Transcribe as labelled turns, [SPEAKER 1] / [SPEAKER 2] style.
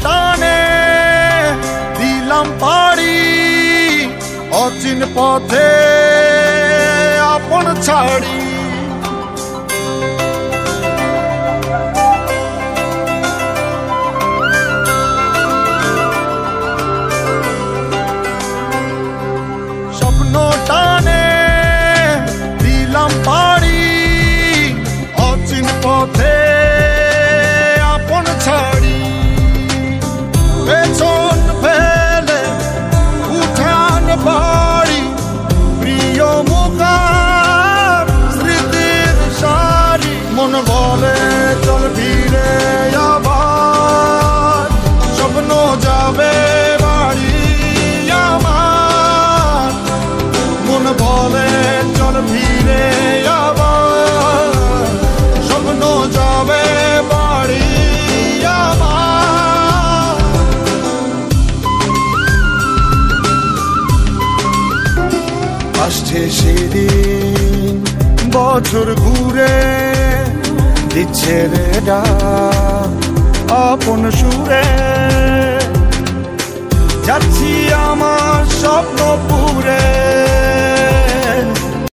[SPEAKER 1] টানে দিলাম পাড়ি অচিন পথে আপন ছাড়ি। স্বপ্ন টানে দিলাম পাড়ি অচিন পথে আপন ছাড়ি। পেছন ফেলে উঠান বাড়ি প্রিয় মুখার স্মৃতির সারি। মন বলে চল ফিরে আবার স্বপ্ন যাবে বাড়ি আমার। মন বলে চল ফিরে আবার স্বপ্ন যাবে বাড়ি আমার। আসছে সেদিন বছর ঘুরে দিচ্ছে রে ডাক আপন সুরে।